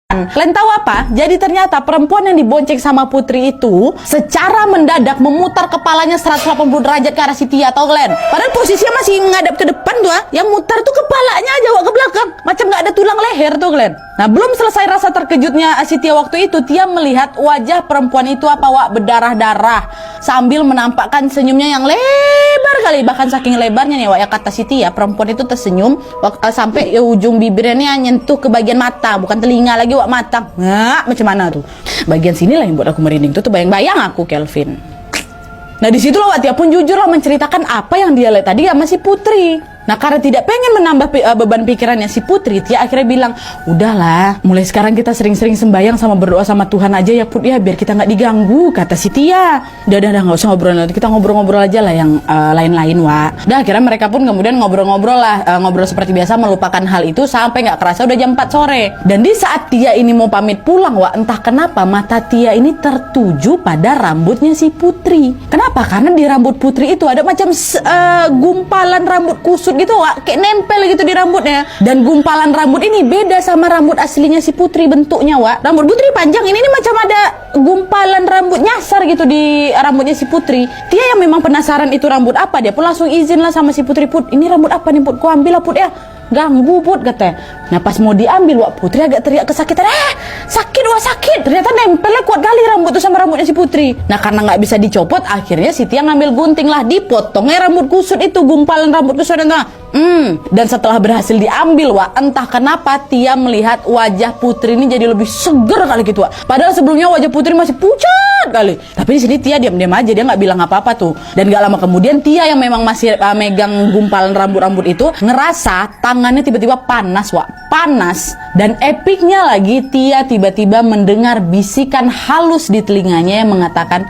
Kalian tahu apa? Jadi ternyata perempuan yang dibonceng sama Putri itu secara mendadak memutar kepalanya 180 derajat ke arah si Tia, tau kalian? Padahal posisinya masih menghadap ke depan tuh, yang mutar tuh kepalanya aja ke belakang, macam nggak ada tulang leher tuh kalian. Nah, belum selesai rasa terkejutnya si Tia waktu itu, Tia melihat wajah perempuan itu berdarah-darah sambil menampakkan senyumnya yang lebar kali, bahkan saking lebarnya nih ya kata si Tia, perempuan itu tersenyum sampai ujung bibirnya nih nyentuh ke bagian mata, bukan telinga lagi mata. Nah, macam mana tuh? Bagian sinilah yang buat aku merinding tuh bayang-bayang aku, Kelvin. Nah, disitulah Tia pun jujur lah menceritakan apa yang dia lihat tadi sama si Putri. Nah, karena tidak pengen menambah beban pikirannya si Putri, Tia akhirnya bilang, udahlah, mulai sekarang kita sering-sering sembahyang sama berdoa sama Tuhan aja ya Put ya, biar kita nggak diganggu, kata si Tia. Udah, nggak usah ngobrol nanti, kita ngobrol-ngobrol aja lah yang lain-lain, Wak. Nah, akhirnya mereka pun kemudian ngobrol-ngobrol lah, ngobrol seperti biasa, melupakan hal itu sampai nggak kerasa udah jam 4 sore. Dan di saat Tia ini mau pamit pulang, Wak, entah kenapa mata Tia ini tertuju pada rambutnya si Putri. Kenapa? Karena di rambut Putri itu ada macam gumpalan rambut kusut gitu, Wak, kayak nempel gitu di rambutnya. Dan gumpalan rambut ini beda sama rambut aslinya si Putri bentuknya, Wak. Rambut Putri panjang, ini macam ada gumpalan rambut nyasar gitu di rambutnya si Putri. Dia yang memang penasaran itu rambut apa, dia pun langsung izin lah sama si Putri, Put, ini rambut apa nih Put, ku ambil lah Put ya, ganggu Put, katanya. Nah, pas mau diambil, Wak, Putri agak teriak kesakitan, sakit Wak, sakit. Ternyata nempelnya kuat kali rambut tuh sama rambutnya si Putri. Nah, karena nggak bisa dicopot, akhirnya si Tia ngambil gunting lah, dipotongnya rambut kusut itu, gumpalan rambut kusut itu. Dan setelah berhasil diambil, Wak, entah kenapa Tia melihat wajah Putri ini jadi lebih seger kali gitu, Wak. Padahal sebelumnya wajah Putri masih pucat kali. Tapi di sini Tia diam-diam aja, dia nggak bilang apa-apa tuh. Dan nggak lama kemudian Tia yang memang masih megang gumpalan rambut-rambut itu ngerasa tangannya tiba-tiba panas, Wak. Panas. Dan epiknya lagi, Tia tiba-tiba mendengar bisikan halus di telinganya yang mengatakan,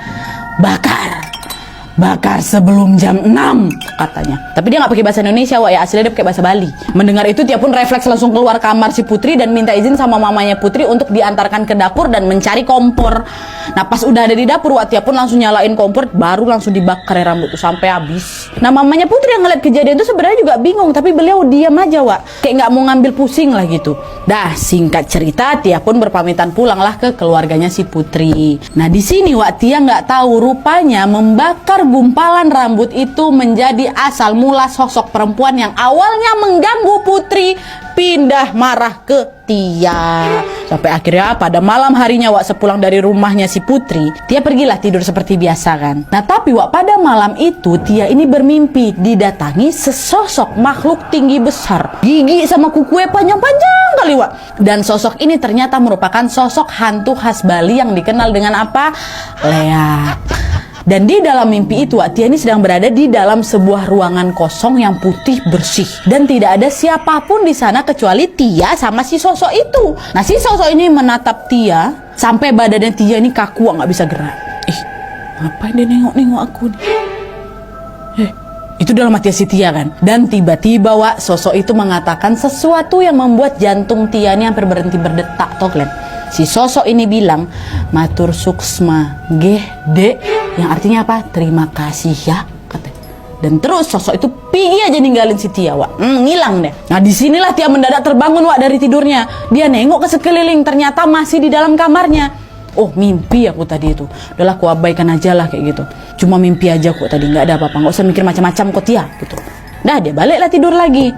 bakar sebelum jam 6, katanya. Tapi dia nggak pakai bahasa Indonesia, Wak, ya, aslinya dia pakai bahasa Bali. Mendengar itu Tia pun refleks langsung keluar kamar si Putri dan minta izin sama mamanya Putri untuk diantarkan ke dapur dan mencari kompor. Nah, pas udah ada di dapur, Wak, Tia pun langsung nyalain kompor, baru langsung dibakar rambut itu sampai habis. Nah, mamanya Putri yang ngeliat kejadian itu sebenarnya juga bingung, tapi beliau diam aja, Wak, kayak nggak mau ngambil pusing lah gitu. Dah, singkat cerita, Tia pun berpamitan pulang lah ke keluarganya si Putri. Nah, di sini, Wak, Tia nggak tahu rupanya membakar gumpalan rambut itu menjadi asal mula sosok perempuan yang awalnya mengganggu Putri pindah marah ke Tia. Sampai akhirnya pada malam harinya, Wak, sepulang dari rumahnya si Putri, Tia pergilah tidur seperti biasa kan. Nah, tapi, Wak, pada malam itu Tia ini bermimpi didatangi sesosok makhluk tinggi besar, gigi sama kukunya panjang-panjang kali, Wak. Dan sosok ini ternyata merupakan sosok hantu khas Bali yang dikenal dengan apa? Leak. Dan di dalam mimpi itu, Tia ini sedang berada di dalam sebuah ruangan kosong yang putih bersih. Dan tidak ada siapapun di sana kecuali Tia sama si sosok itu. Nah, si sosok ini menatap Tia sampai badannya Tia ini kaku, nggak bisa gerak. Ngapain dia nengok-nengok aku nih? Itu dalam hati si Tia kan. Dan tiba-tiba, Wak, sosok itu mengatakan sesuatu yang membuat jantung Tia ini hampir berhenti berdetak, toh kalian. Si sosok ini bilang, matur suksma gede, yang artinya apa? Terima kasih ya, katanya. Dan terus sosok itu pergi aja ninggalin si Tia, Wak. Ngilang deh. Nah, disinilah Tia mendadak terbangun, Wak, dari tidurnya. Dia nengok ke sekeliling, ternyata masih di dalam kamarnya. Oh, mimpi aku tadi itu. Udahlah, aku abaikan aja lah kayak gitu. Cuma mimpi aja kok tadi, nggak ada apa-apa. Nggak usah mikir macam-macam kok, Tia, gitu. Dah, dia baliklah tidur lagi.